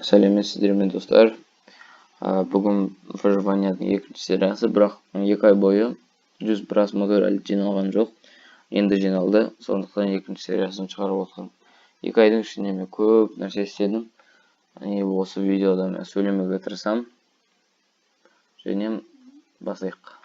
Сәлеметсіздер ме достар. Бүгін выживаниятың екінші сериясы, бірақ 2 ай бойы 100 просмотр әлі жиналған жоқ. Енді жиналды, сондықтан екінші сериясын шығарып отырмын. 2 айдың ішінде мен көп нәрсе істедім. Осы видеода мен сөйлемеге тырысамын. Және басайық.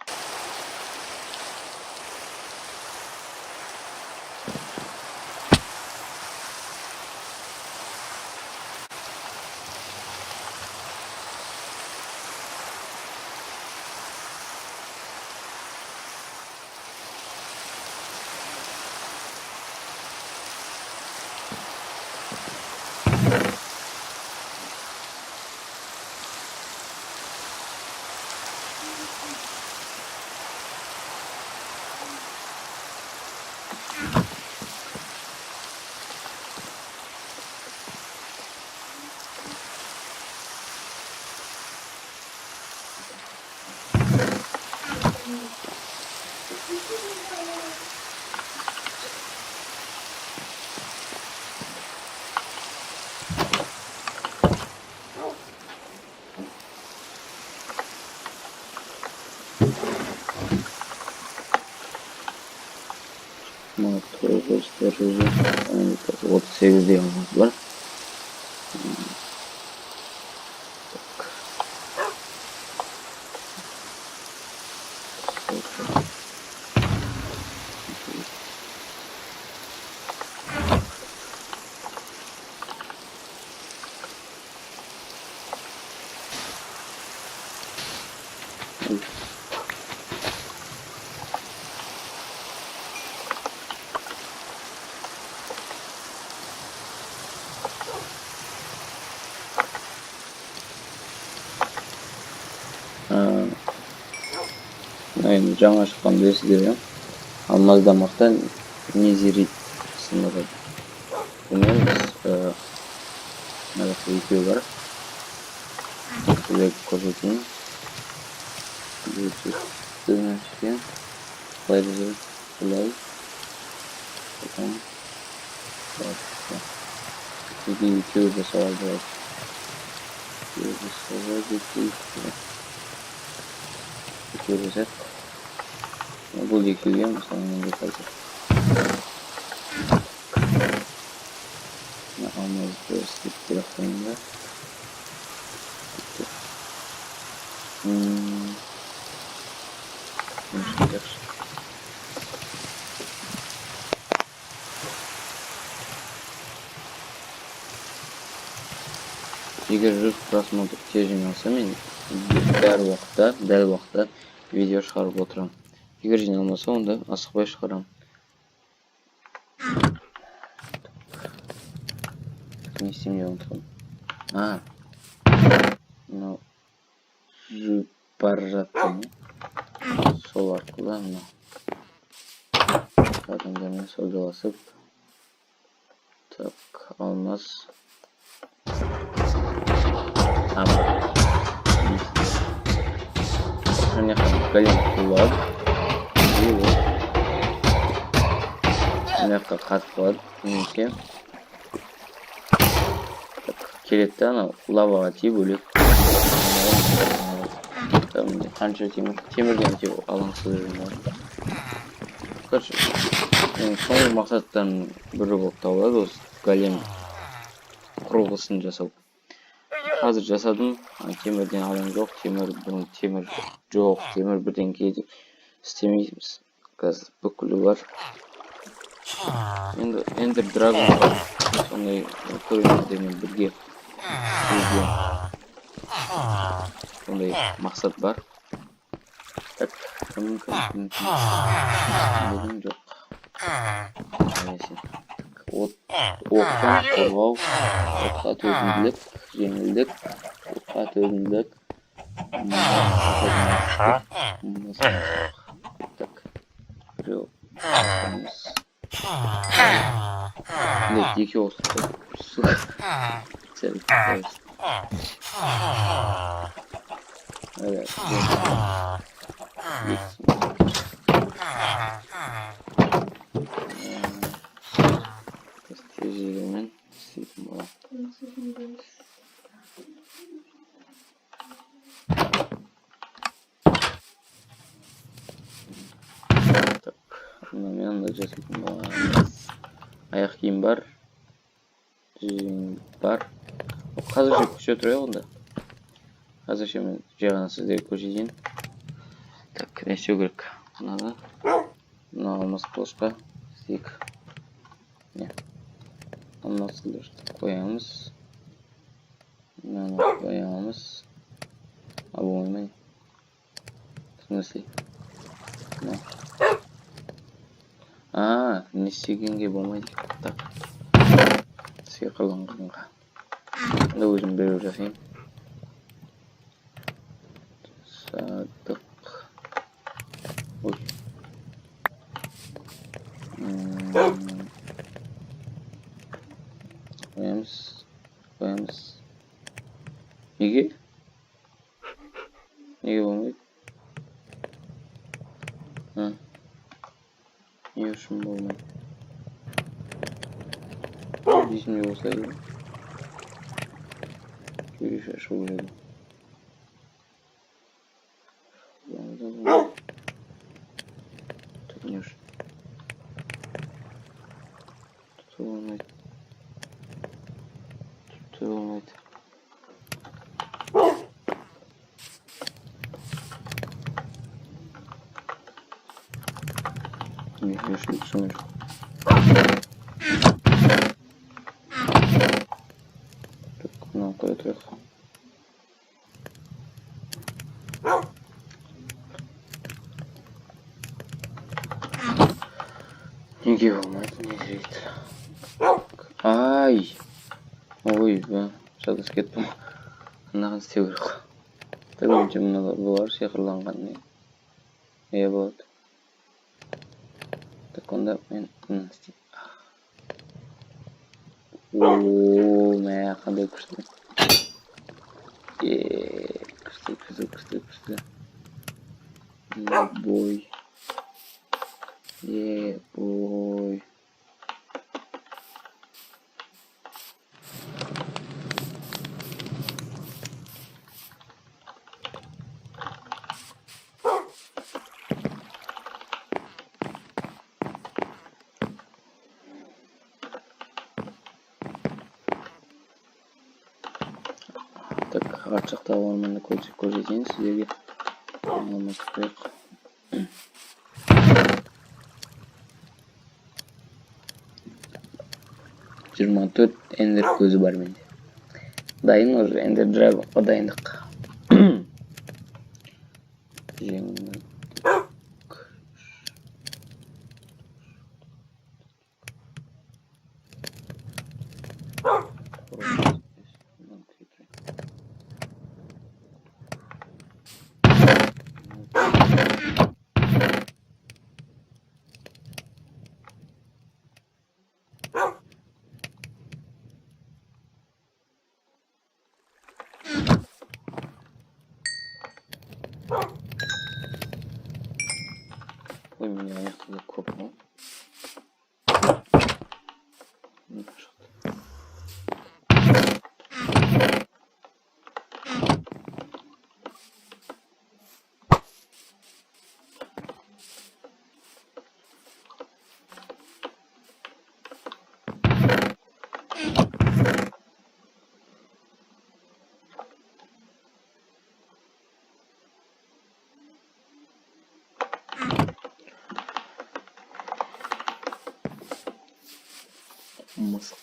Вот 8 диагноз бар. Жаңа шыққан білесіздер, алмаз дамақтан незерит сынығы. Бұмен біз екеу бар. Сөйлеп көрсетейін. Бөлшекті нәрсе. Бұлай біздер бұлай. Екеу жасауға болады. Екеу жасап. Бұл екеуге мысалы менде қазір алмазды істеп берақтайын да. Егер 100 просмотр тез жиналса, мен дәл уақытта видео шығарып отырамын. Егер жиналмаса, онда асықпай шығарам. Не істеймін деп ұмытқам. Мынау жүріп бара жатқан. Сол арқылы мынау адамдармен саудаласып. Так, алмаз. Және голем құлап. Мына қатып қалады. Немесе келетті, анау лаваға тиіп өлек. Қанша темірден тиіп алаңсыз жүрмін. Соңғы мақсаттардың бірі болып табылады осы голем құрылғысын жасау. Қазір жасадым, темірден алаң жоқ, темір жоқ, темір бірдеңке істемейміз. Қазір бүкілі бар. Ендер драгон бар. Сондай көргендермен бірге сондай мақсат бар. Так, кім жоқ. Оқтан қорғау, отқа төзімділік, жеңілдік, отқа төзімділік. Так, біреу екі осықты сәл қойыз. Тезегімен істейтін болады. Мен да жасайтын боламыз. Аяқ киім бар. Бар. Қазірше көше тұрайық онда. Қазірше мен жағына сіздерге көрсетейін. Так, не істеу керек. Мынаны. Мына алмас қылышқа істейік. Не. Алмас қылышты қоямыз. Мынаны қоямыз. А болмай. В смысле? Не істегенге болмайды. Так. Сиқырланғанға. Да өзім беріп жасайын. Садық. Ой. Қоямыз. Неге? Неге болмайды? Не үшін болмайды? Дейсің не осылай? Көреш ашу көреді. Так не үшін. Тұты болмайды. Не үшін түсімен жоқ. Так, мынаны қоя тұрайық. Неге болмайды, не дейді? Ай! Ой, шатас кеттім. Мынаған істеу керек. Так, önce мыналар болар, сиқырланған. Не болады? Так, онда мен мынаны істеймін. Мә, қандай күшті. Күшті. Бой. Бой. Так, арт жақта орманды көрсетейін сіздерге. Алмас қояйық. 24 эндер көзі бар менде. Дайын уже эндер драгонға дайындық. Жеңіл. Ой, меня аяқты көп ма? Мысық.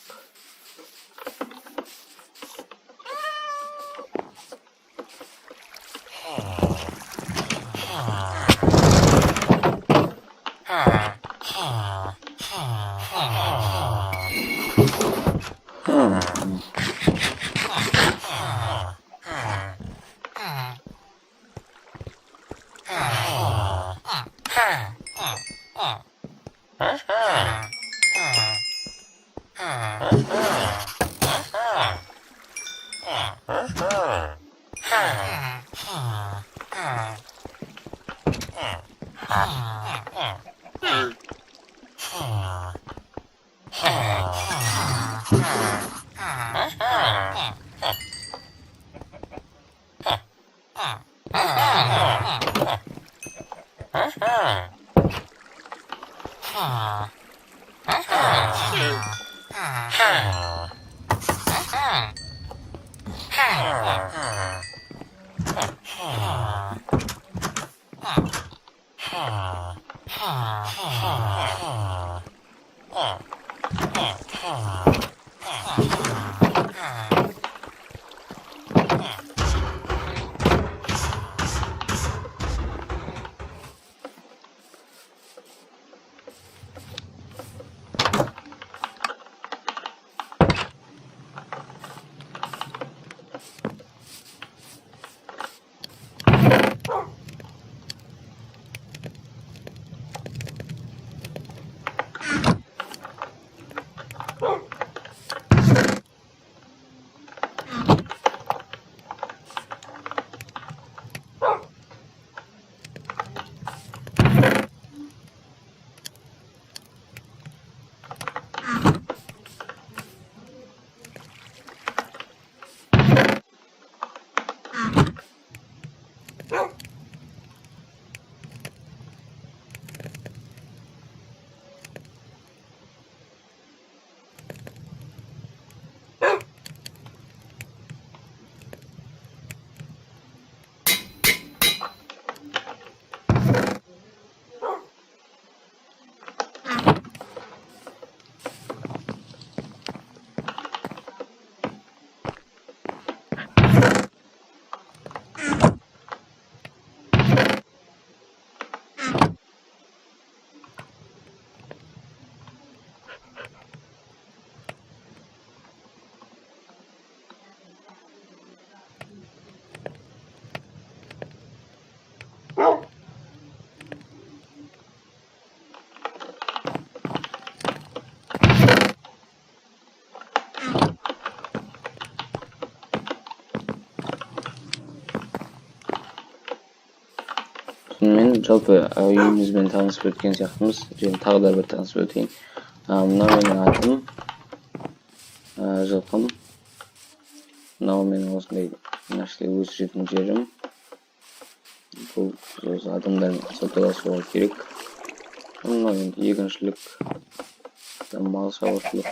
Мен жалпы үйімізбен танысып өткен сияқтымыз. Және тағы да бір танысып өтейін. Мынау менің атым, жылқым. Мынау менің осындай нәрселер өсіретін жерім. Бұл осы адамдармен саудаласуға керек. Мынау енді егіншілік, мал шаруашылық,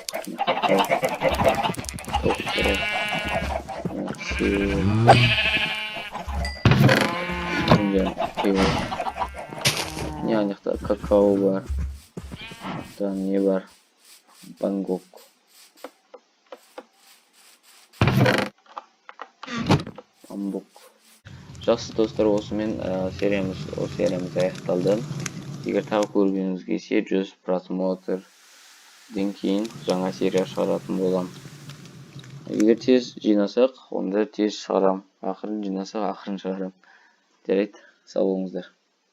не анықта какао бар, не бар, бангкок, бамбук. Жақсы достар, осымен сериямыз аяқталды. Егер тағы көргеніңіз келсе 100 просмотрдан кейін жаңа серия шығаратын болам. Егер тез жинасақ, онда тез шығарам. Ақырын жинасақ, ақырын шығарам. Жарайды, сау болыңыздар.